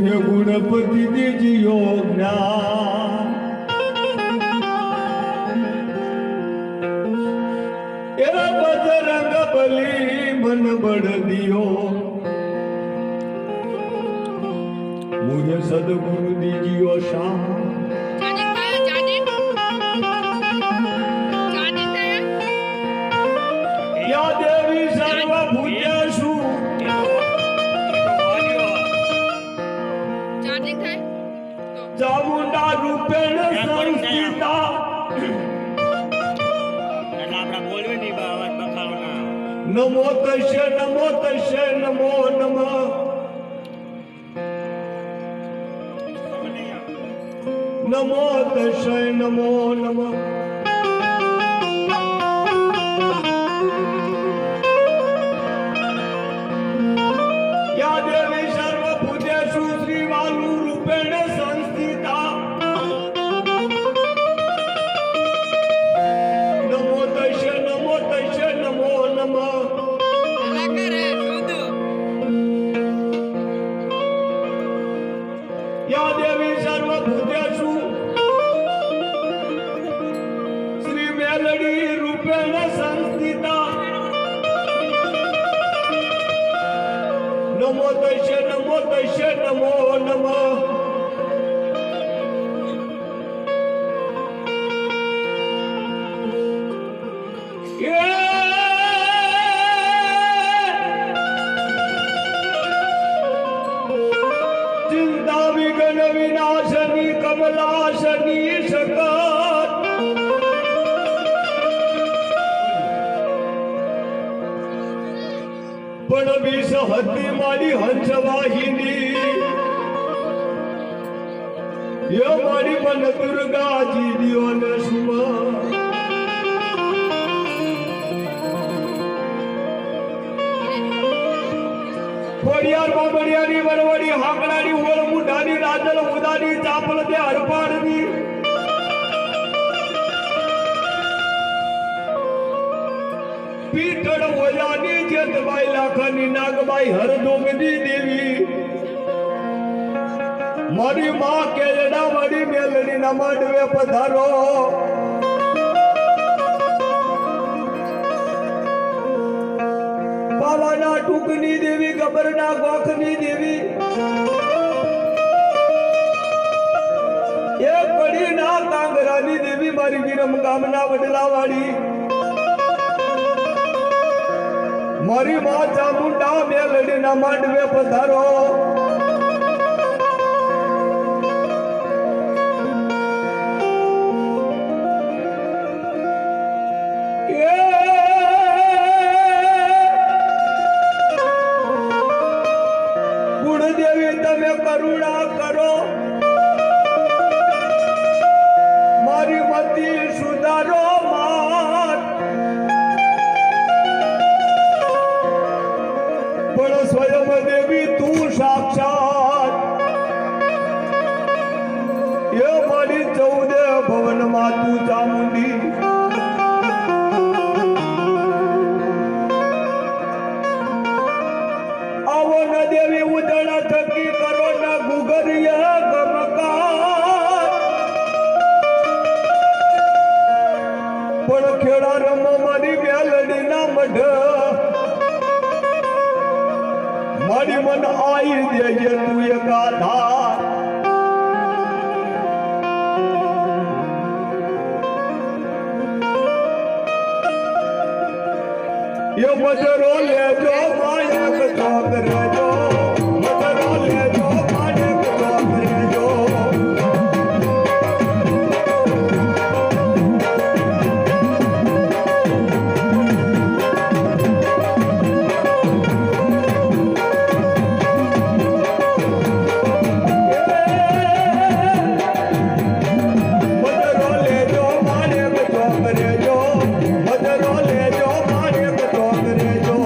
હે ગુણપતિ દીજીઓ જ્ઞાન એરા બજરંગ બલી મન બળ દિયો મુझे સદગુરુ દીજીઓ શાહ યા દેવી સર્વભૂતેષુ ચામુંડા રૂપેણ સંસ્થિતા નમો તસ્ય નમો તસ્ય નમો નમઃ નમો તસ્ય નમો નમઃ યા દેવી સર્વભૂતેષુ શ્રીવાલુ રૂપેણ સંસ્થિતા નમો તસ્ય નમો નમઃ યા દેવી સર્વભૂતેષુ શ્રી મેલડી રૂપેણ સંસ્થિતા નમો તસ્ય નમો નમઃ ચિંતા વિઘ્ન વિનાશની કમલાશની શકત પણ વિષ હતી મારી હંસવાહિની યો મારી મન દુર્ગાજી દિયો ને સુમા ખોડિયાર બાબડિયાની વરવડી હાકડાની ઓળ મુઢાની રાજલ ઉદાની ચાપલ દે હરપાડની પીઠળ ઓજાની જેતબાઈ લાખાની નાગબાઈ હરદોગની દેવી મારી માં કેલડા મારી મેલડી ના માંડવે પધારો બાવાના ટૂંકની દેવી ગબરના ગોખની દેવી એ કડીના કાંગરાની દેવી મારી વિરમ ગામના વડલાવાળી મારી માં ચામુંડા મેલડીના માંડવે પધારો ગુણદેવી તમે કરુણા કરો મારી મતી સુધારો માત પણ સ્વયં દેવી તું સાક્ષાત એ મારી 14 ભવનમાં તું ચામુંડી આવો ન દેવી ઉદળ થકી કરો ન ગુગરિયા ગમકાર પણ ખેડા રમો મારી મેલડીના મઢ મારી મન આઈ દેજે તું એક આધાર ये मजरो लेजो मायक चौक रेजो मजरो लेजो मायक चौक रेजो मजरो लेजो मायक चौक रेजो मजरो लेजो मायक चौक रेजो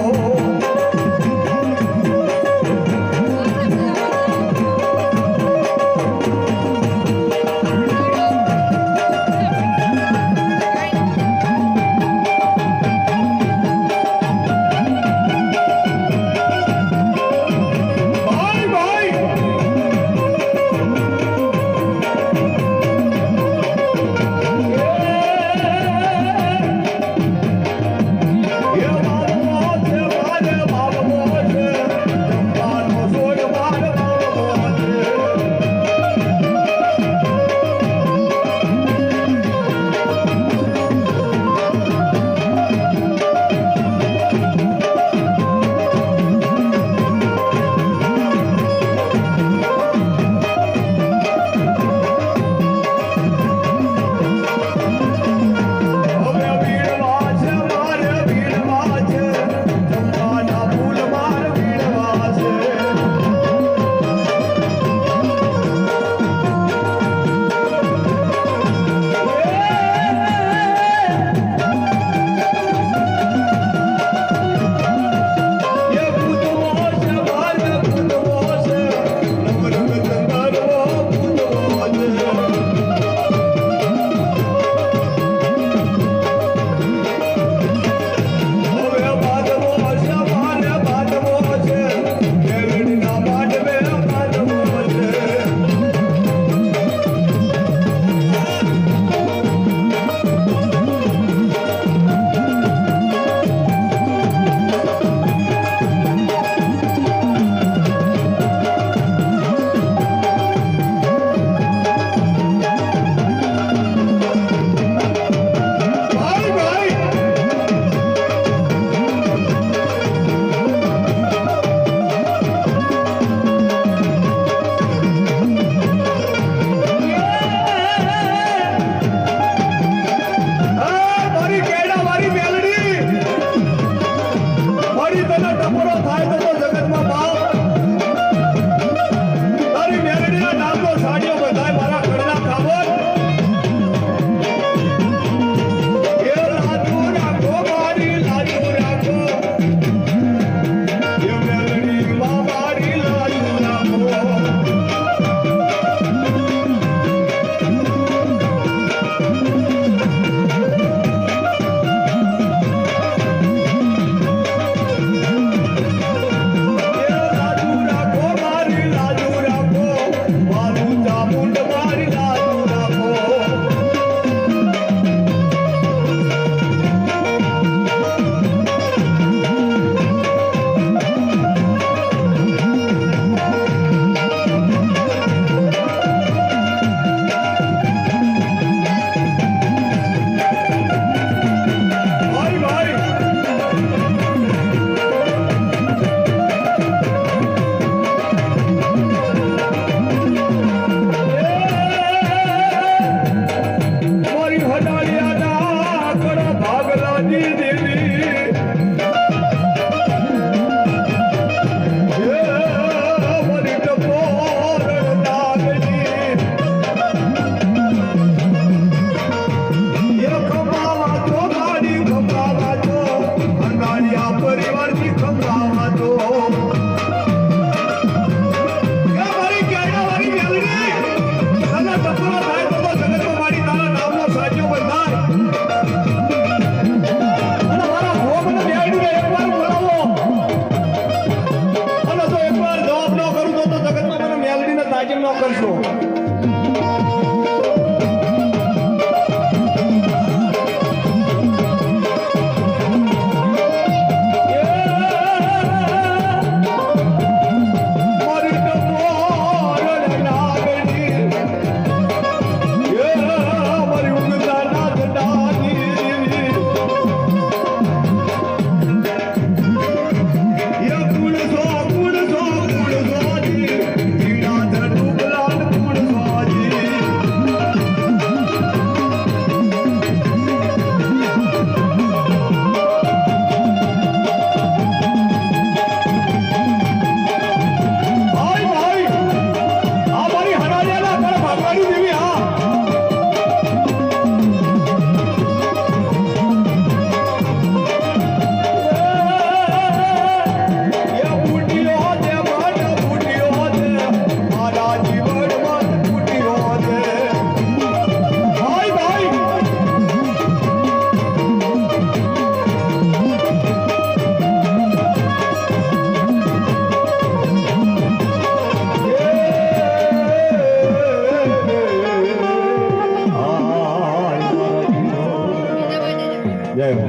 જય હો.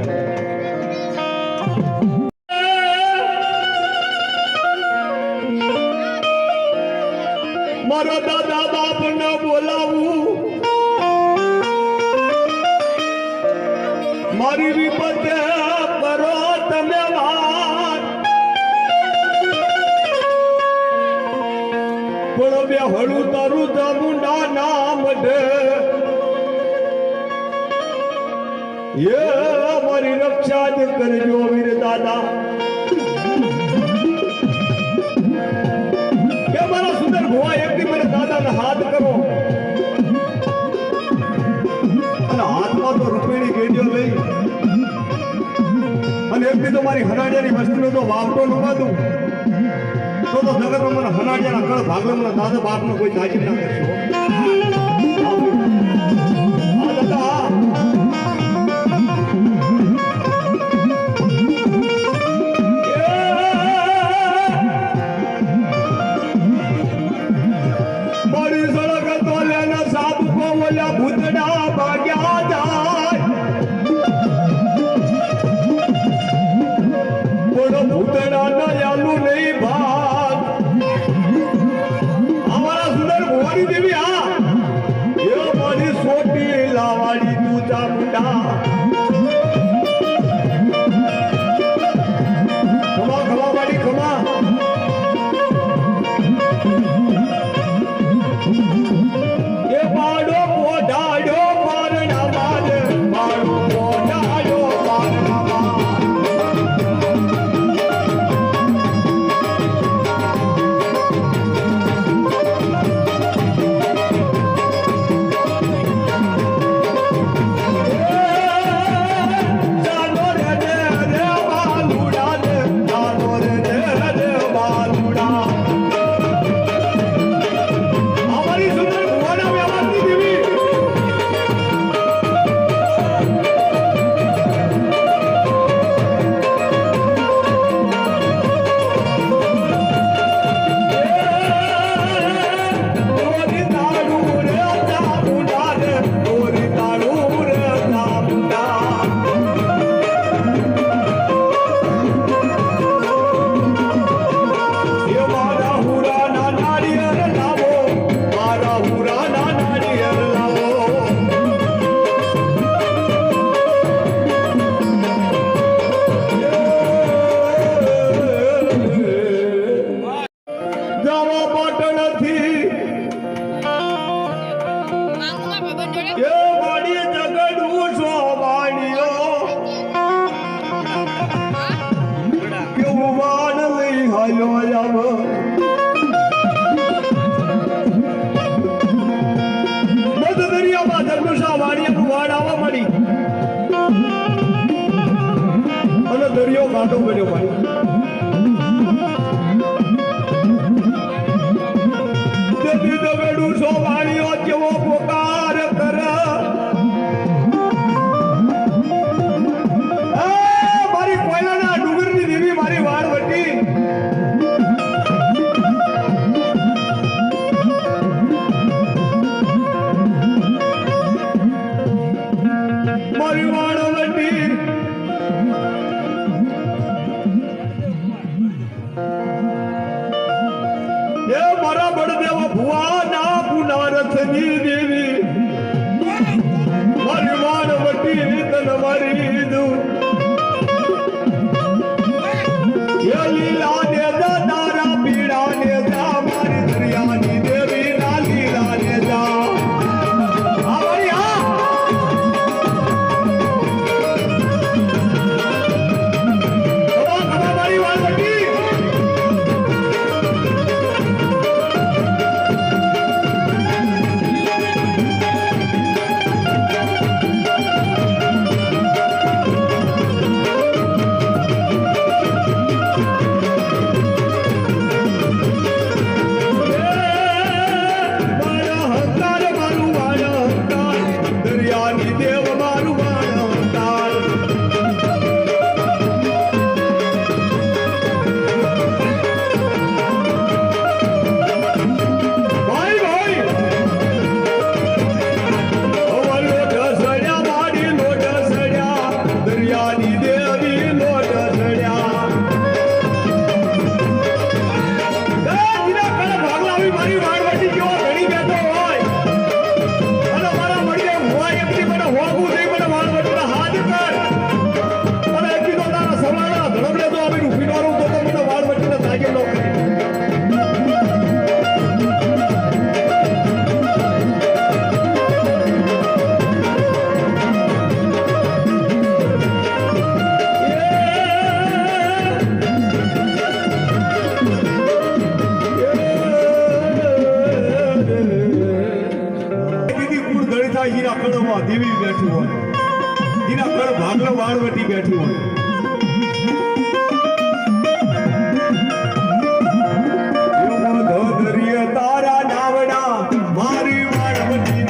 મારા દાદા બાપને બોલાવું, મારી વિપત કરો તમે વાત, પણ બે હળું તારું ચામુંડા નામ દે એ મારી રક્ષા જ કરજો વીર દાદા. કે મારા સુંદર ભુવા એકથી મારા દાદાને હાથ કરો અને હાથમાં તો રૂપિયાની ગેડીઓ લઈ અને એકથી તો મારી હનાડિયાની વસ્તીનો તો વાવટો નવા દઉં તો જગતમાં મને હનાડિયાના કળ ભાગલે મને દાદા બાપનો કોઈ તાજીબ ના કરશો. હા દાદા ભૂતડા ભાગ્યા જાય પણ ભૂતડા ના યાલું નહીં ભાગ. અમારા સુંદર ભુવાની દેવી આ એ મારી સોટી લાવાડી તું ચામુંડા. ખમા ખમા વાળી ખમા. દરિયો કાંઠો બન્યો ભાઈ. તેથી દવેડું સો વાણીઓ જેવો પોકાર કર મારી કોયલાના ડુંગરની દેવી મારી વાળ વટી મારી વાળ વટી કળ ભાગલો વાળવટી બેઠી હોય તારા નાવડા મારી વાળવટી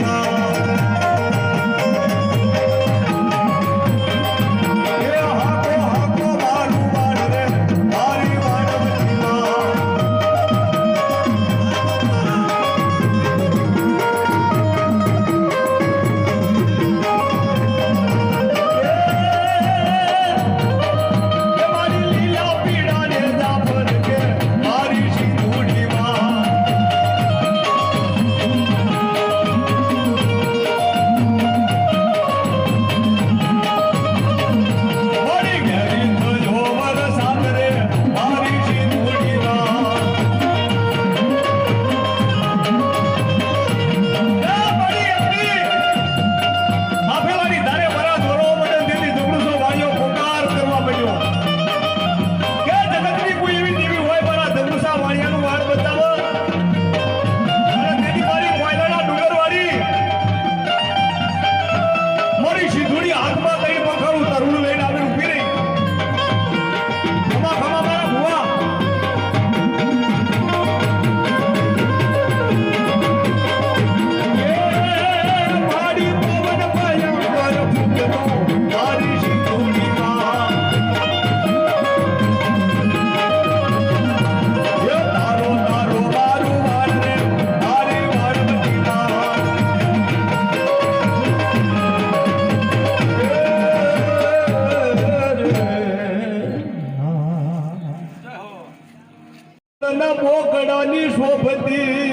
મોકડાની શોભતી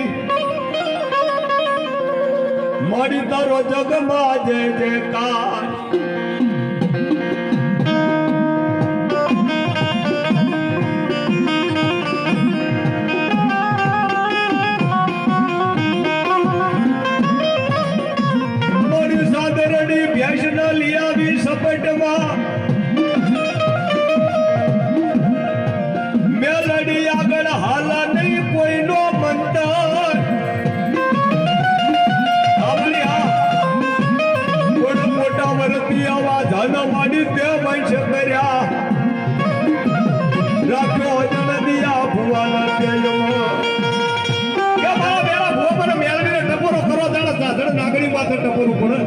મારી તારો જગમાં જય જયકાર મારી સાદરડી ભેંસ ન લઈ આવી સપટમાં મેલડી આગળ હાલા નહીં કોઈનો મંતર મોટા વરતી આવા ધન માડી તે વંશ કર્યા રાખ્યો જનદિયા ભુવાના તેજમાં કે મારા બેરા ભુવા મને મેલડીને ટપોરો કરો જાણે સાધણ નાગરી માથે ટપોરું પડે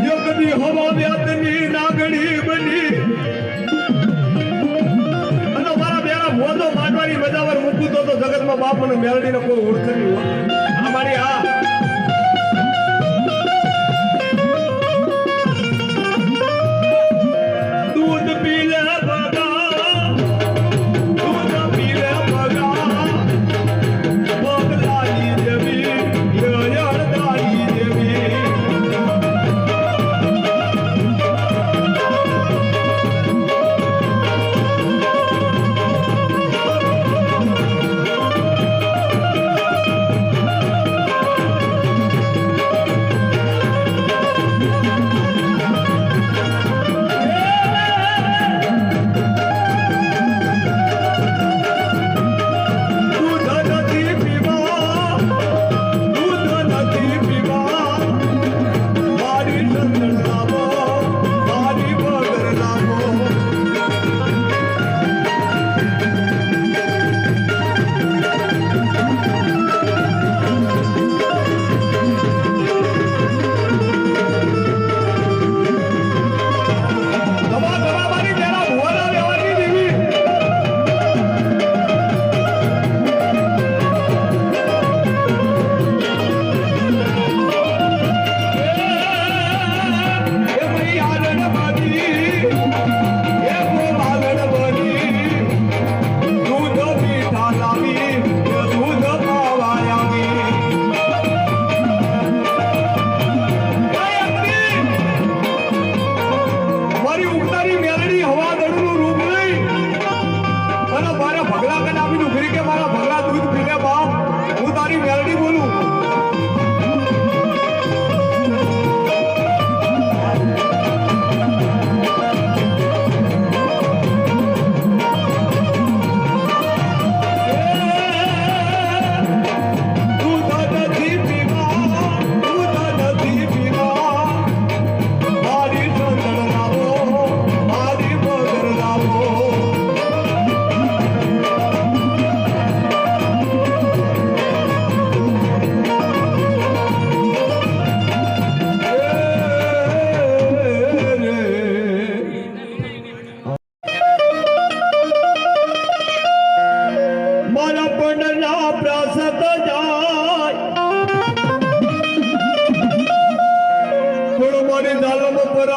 યોગની હવા વ્યાતની નાગડી બની અને મારા બેરા ભોજો માંડવાની મજાવર મૂકું તો જગતમાં બાપ અને મેલડીને કોઈ ઓળખ નહીં હોય અમારી આ દૂધ પીલે બગા દૂધ પીલે બગા બગલાની દેવી યળદાની દેવી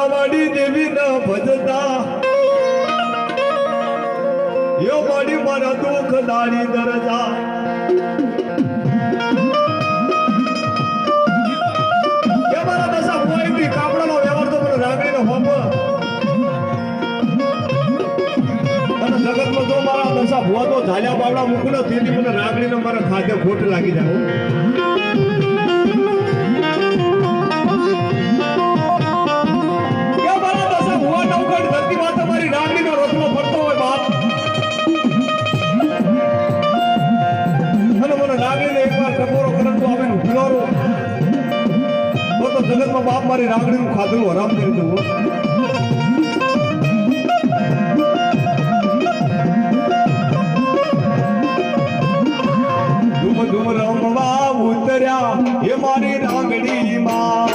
વાડી દેવી ન ભજતા યો વાડી મારા દુઃખ દાડી દરજા એ મારા દશા ભુવાઈથી કાપડાનો વ્યવહાર તો મને રાગડીનો હોપ અને જગતમાં જો મારા દશા ભુવા તો ઝાલ્યા બાવડા મૂકું ને તેથી મને રાગડીને મારા ખાતે ખોટ લાગી જાય જગતમાં બાપ મારી રાગડીનું ખાધેલું હરામ કરી દઉં ધૂમ ધૂમ રમવા ઉતર્યા એ મારી રાગડીમાં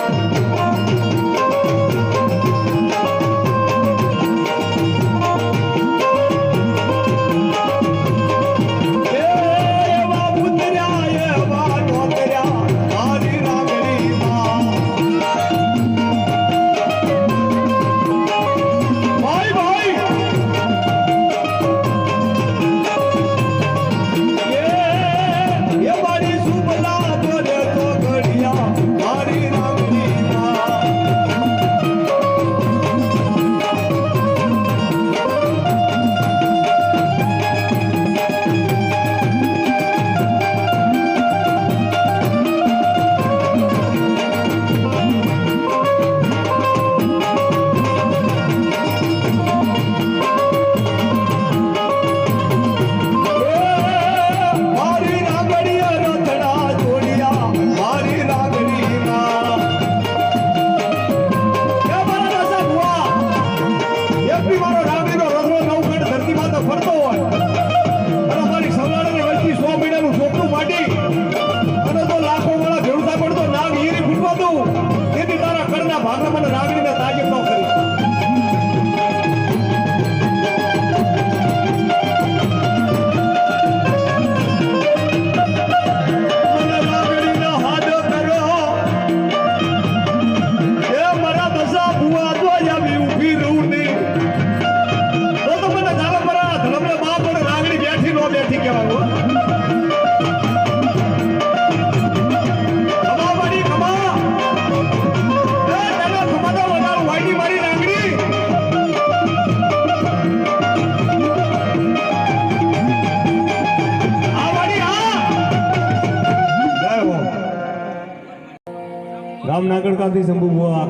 રામનાગરકાથી શંભુ બુઆ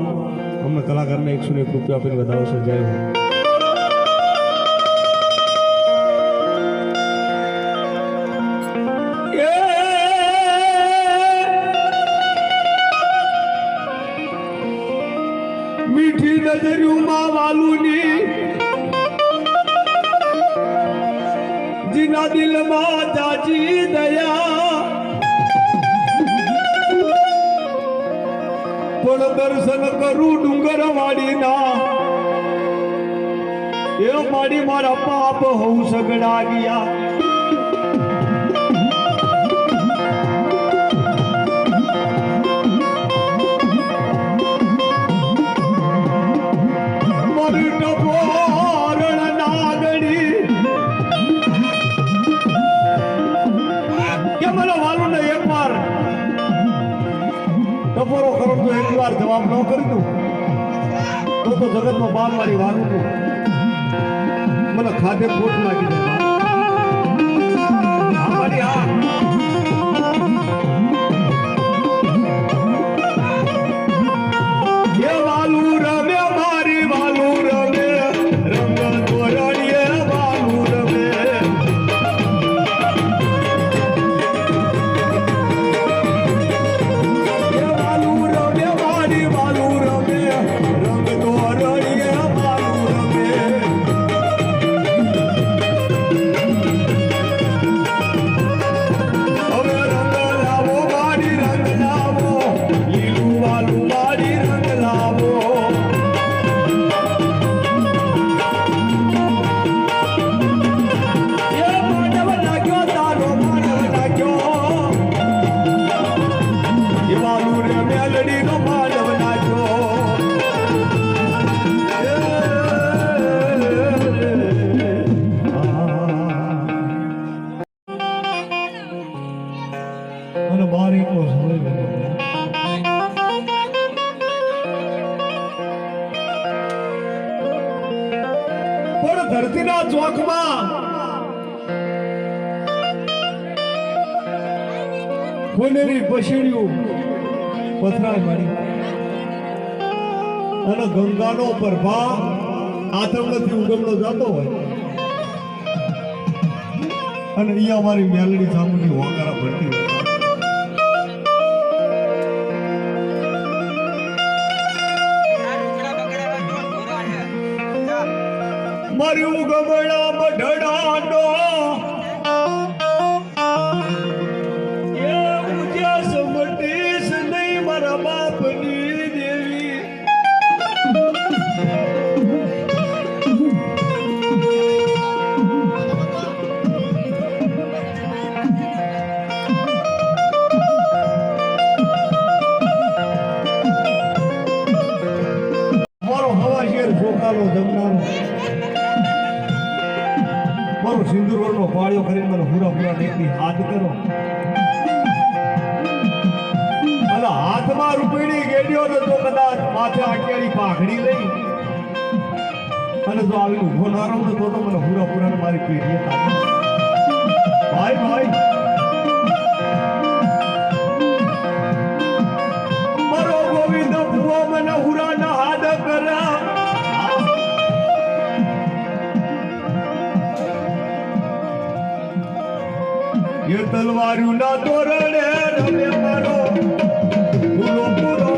અમને કલાકારને 101 રૂપિયા આપીને વધાવશે જય હો મીઠી નજરિયુંમાં વાલુની જીના દિલમાં જાજી દયા પણ દર્શન કરું ડુંગર વાડીના એ માડી મારા પાપ હોઉં સગડા ગયા મારી ટપોરણ નાગડી કે મને વાલું ને એક વાર ટપોરો કરો તો એક વાર જવાબ ન કરી દઉં તો જગતમાં બાપ મારી વાલું મને ખાધે ખોટ લાગી જાય એ વાલું રમે મારી વાલું રમે રંગ તોરણીએ વાલું રમે પણ ધરતીના ચોકમાં કોનેરી પછીડ્યું પથરાય મારી અને ગંગાનો પ્રભા આથમણથી ઉગમણો જતો હોય અને અહીંયા અમારી મેલડી સામુની હોકારા ભરતી હોય. મારી ઉગમણા મઢડાનો એ ઉજ્યાસ મટીશ નહીં મારા બાપની દેવી. મારો હવા શેર ફોકાલો જમનારો મારો સિંદુરનો પાળ્યો કરીને મને પૂરા પૂરા દેખની હાથ કરો અને હાથમાં રૂપીની ગેડીઓ ને તો કદાચ માથે આકેલી પાઘડી લઈ અને જો આવી ઉભો ના રહું તો મને પૂરા પૂરા મારી પેઢીએ ભાઈ ભાઈ મારો ગોવિંદ ભુવો મને હુરાના હાથ કર્યા. ये तलवारियों ना तोरणे रमे मारो पूरो पूरो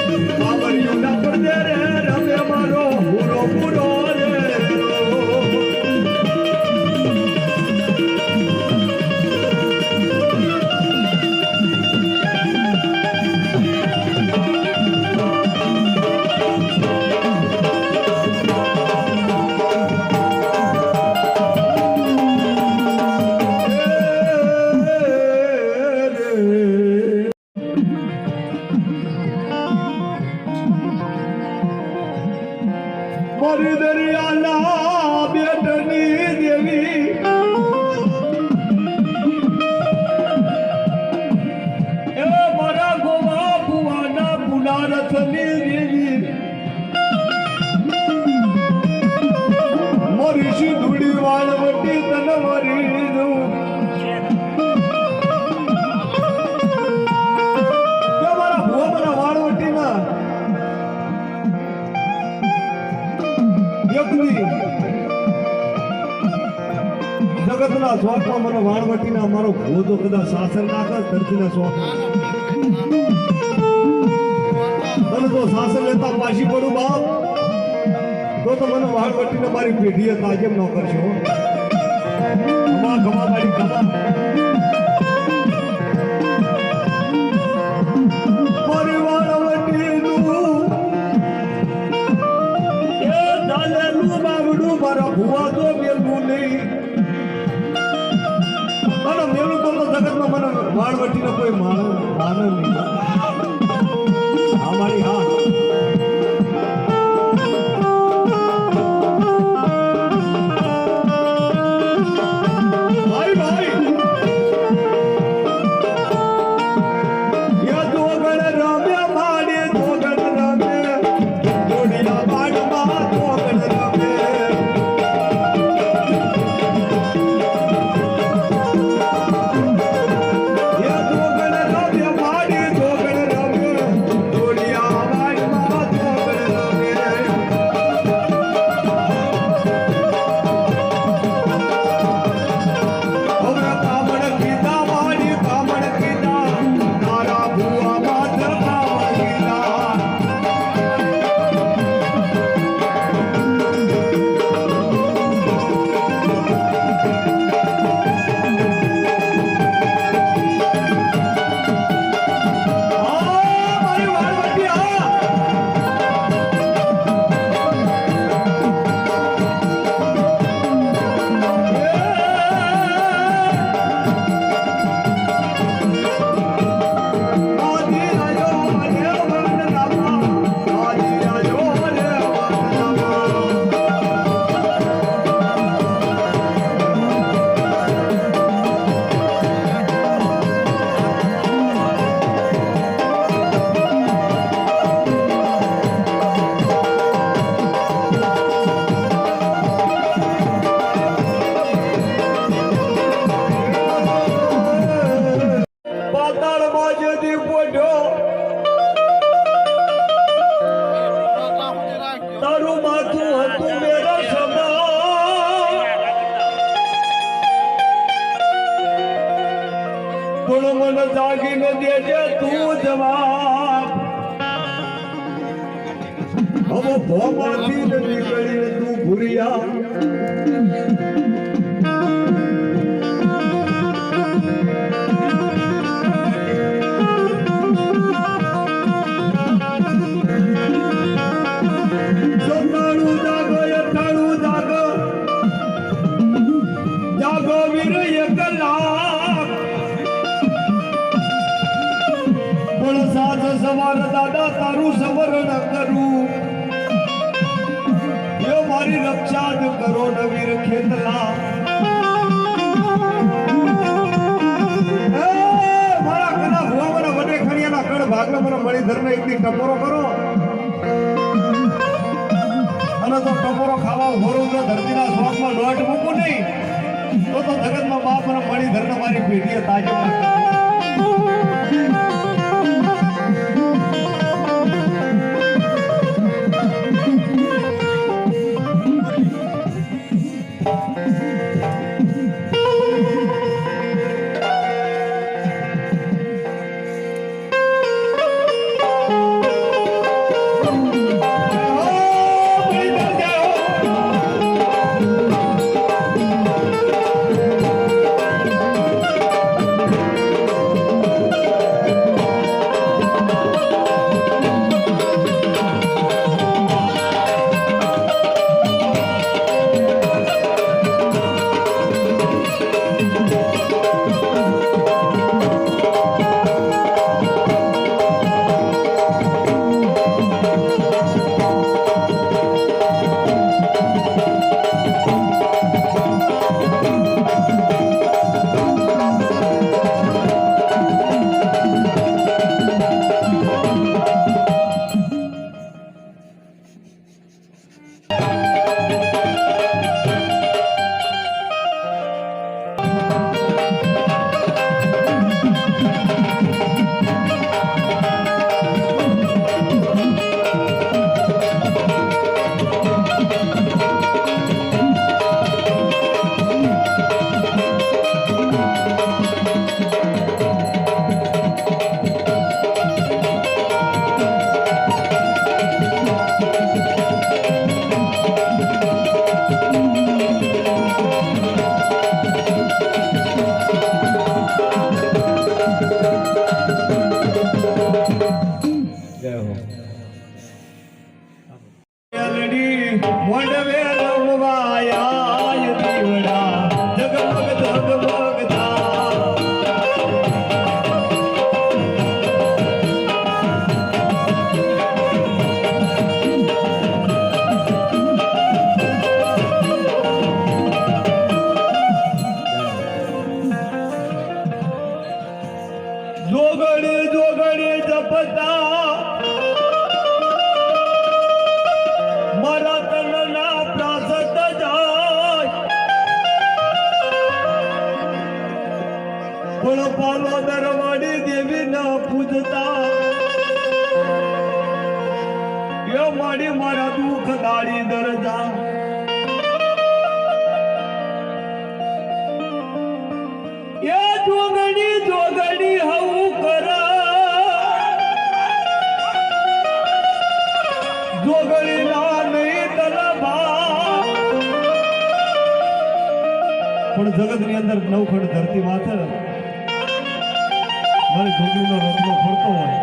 तलवारियों ना तोरणे रमे मारो पूरो पूरो મારી દરિયાના બેટની દેવી એ મારા ગોવા ભુવાના પુનારથની દેવી મારી સિંધુડી વાળવટી તને મારી દઉં મારા ભુવા મારા વાળવટીના જગતના શોખમાં મને વાણવટીના મારો ભૂ તો કદાચ શાસન નાખે ધરતીના શોખ મને તો શાસન લેતા પાછી પડું બાપ તો મને વાણવટીને મારી પેઢીએ તાજેમ ન કરશો. ખમા ખમા મારી ખમા મારી વાણવટીનું એ ચાલેલું બાવડું મારા ભુવા તો મેલું નહીં અને મેલું તો જગતમાં મને વાળવટીને કોઈ માન નહીં. હા મારી હા ભાઈ ભાઈ યા જોગણ રમ્યા માડે જોગણ રમે જોડિયા બાડમાં જોગણ રમે યા જોગણ રમ્યા માડે પણ જાગીને દેજે તું જવાબ. હવે ભોમાંથી નીકળીને તું ભૂરિયા સવાર દાદા તારું સવરણ કરું એ મારી રક્ષા જ કરો નવીર ખેતલા. મારા કના ભુવા મને વડે ખણિયાના કણ ભાગને મને મળી ધરને એકથી ટપોરો કરો અને તો ટપોરો ખાવા ભરું તો ધરતીના શોખમાં લોટ મૂકું નહીં તો જગતમાં બાપ મને મળી ધરને મારી પેઢીએ તાજી. જોગડે જોગડે જપતા મારા તનના પ્રાસત જાય પણ પાલો દરવાડી દેવી ના પૂજતા એ મારી મારા દુઃખ દાડી દરજા એ જોગડી જોગડી હવું કરા જોગડી ના નહીં તલભા પણ જગત ની અંદર નવખંડ ધરતી માથે મારી જોગડીનો રત્નો ફરતો હોય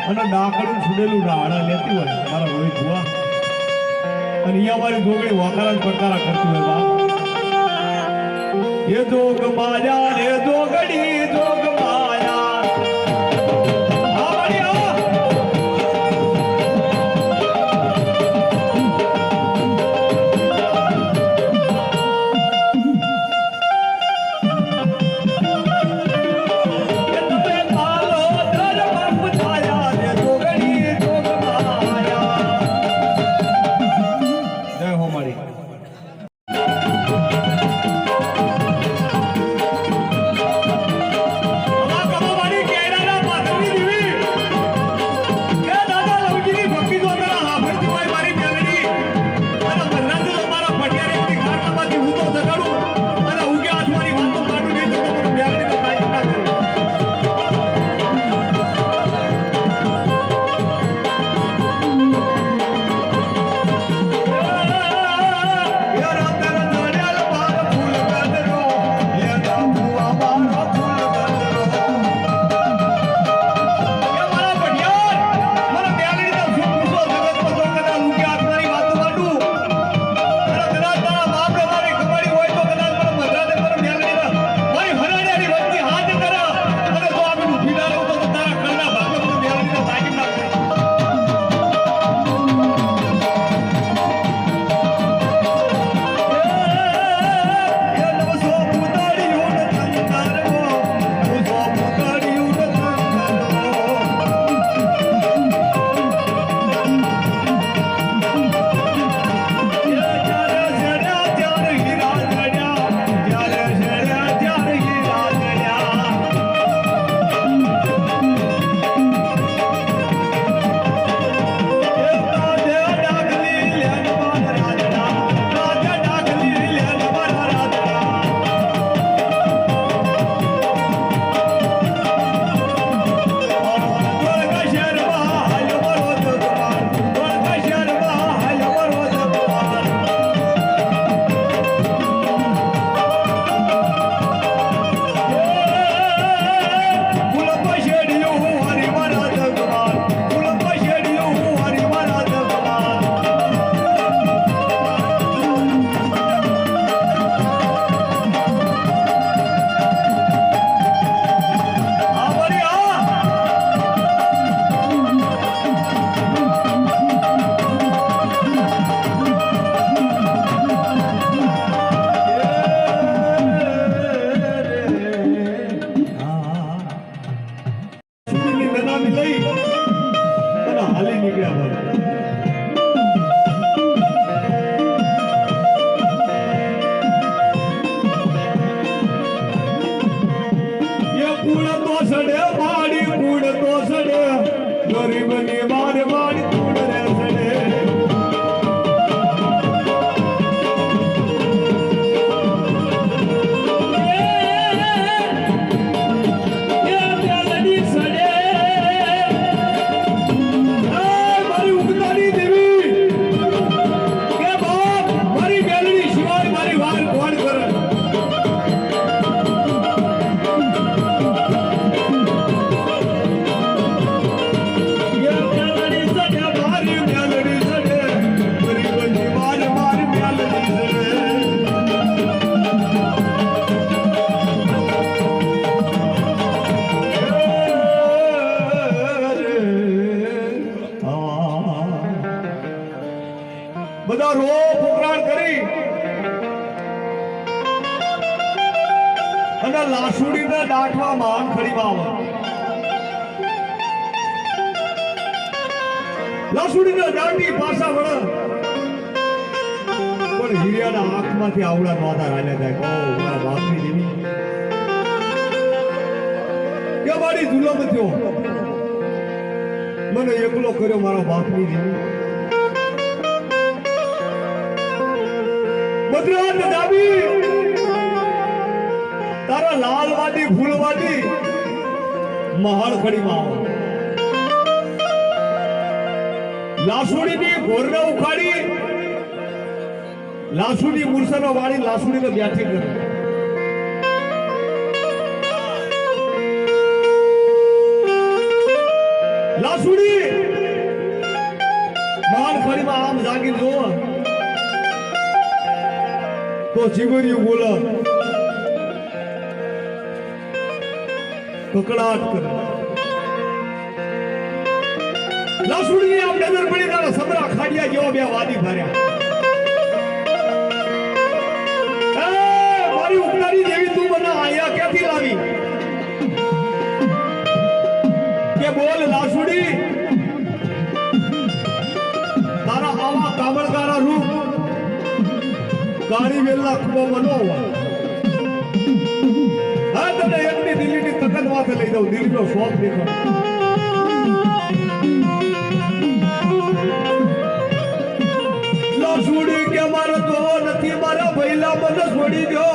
અને ડાકડું છૂડેલું ડાળા લેતી હોય મારા રોહિત ભુવા અને અહીંયા મારી જોગડી વાકારા પડકારા કરતી હોય બા ये जोग माया रे जोगड़ी जोग माया હાલી નીકળ્યા બોલ કુળ તો સડે માડી કુળ તો સડે ગરીબની માર માડી કુળ રે સડે બધા રો ફોકરાણ કરી અને લાસુડીના દાંઠવા માન ખડીમાં આવે લાસુડીના દાંડી પાછા વળે પણ હીરિયાના આંખમાંથી આવડા નોંધા રાજા જાય કહો મારા બાપની દેવી કે મારી જુલમ થયો મને એકલો કર્યો મારા બાપની દેવી બદ્રાત દાબી તારા લાલવાદી ફૂલવાદી મહાળ ખડીમાં આવે લાસુડીની ઘોરને ઉખાડી લાસુડી મૂર્છનો વાળી લાસુડીને બેઠી કરે લાસુડી મહાળ ખડીમાં આમ જાગી જોવા તો જીવર્યું બોલે કકડાટ કરે લાસુડી આમ નજર પડી તારા સબરા ખાડિયા જેવા બે વાદી ભર્યા મારી ઉકડાની દેવી તું મને આયા ક્યાંથી લાવી કે બોલ લાસુડી તારા આવા કામળગારા રૂપ ગાડી વેલા ખૂબ બનો હા તને એકની દિલ્હીની તકત માથે લઈ દઉં દિલ્હીનો શોખ દેખો લાસુડી કે મારો તો નથી મારા ભૈલા મને છોડી દો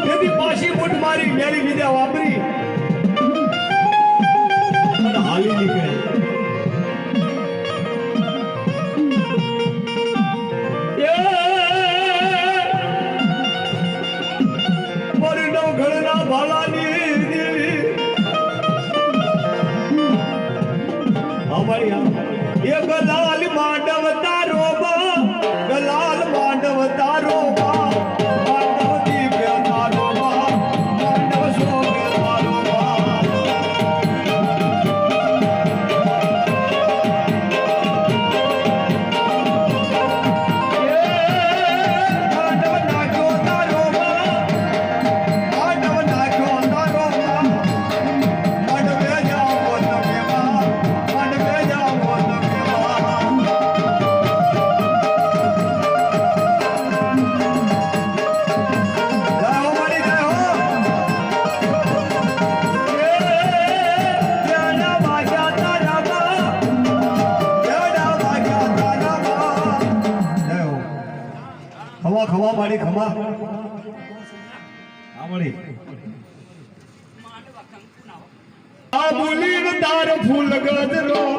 તેથી પાછી મૂઠ મારી મેરી વિદ્યા વાપરી અને હાલી નીકળે ગલાલ માંડવ તારો ગલાલ માંડવ તારો માંડવ દિવ્ય તારો માંડવ શોભ તારો માંડવ નાખ્યો તારો માંડવ નાખ્યો તારો માંડવે જાઓ તમે માંડવે જાઓ ખવા મારી ખમા આ મળી આ બોલીને તાર ફૂલ ગજરો